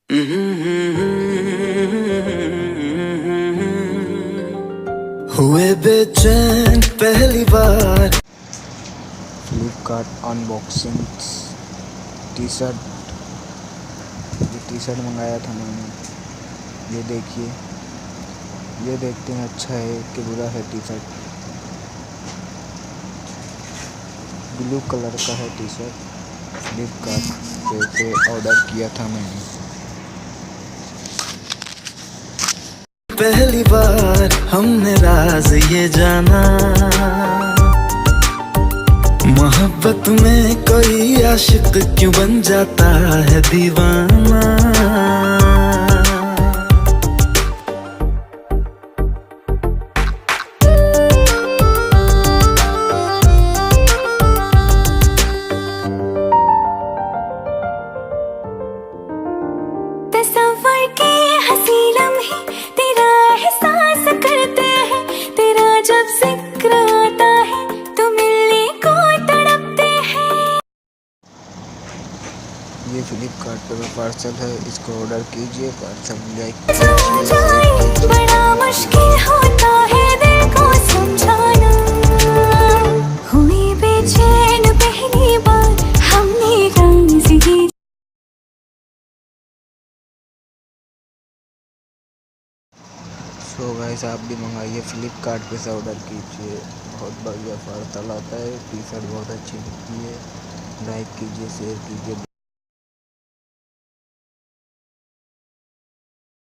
हुए बेचैन पहली बार। फ्लिपकार्ट अनबॉक्सिंग टी शर्ट, ये टी शर्ट मंगाया था मैंने। ये देखिए, ये देखते हैं अच्छा है कि बुरा है। टी शर्ट ब्लू कलर का है। टी शर्ट फ्लिपकार्ट पे ऑर्डर किया था मैंने। पहली बार हमने राज ये जाना, मोहब्बत में कोई आशिक क्यों बन जाता है दीवाना। तस्वर के हंसी लम्हे तेरा एहसास करते हैं, तेरा जब जिक्र आता है तो मिलने को तड़पते हैं। ये फ्लिपकार्ट पे पार्सल है, इसको ऑर्डर कीजिए। पार्सल बड़ा मुश्किल होता है दिल को समझाना, हुई बेचैन पहली बार हमने राज ये। सो गाइस, आप भी मंगाइए, फ्लिपकार्ट पे से ऑर्डर कीजिए। बहुत बढ़िया पार्सल आता है। टी शर्ट बहुत अच्छी दिखती है। लाइक कीजिए, शेयर कीजिए।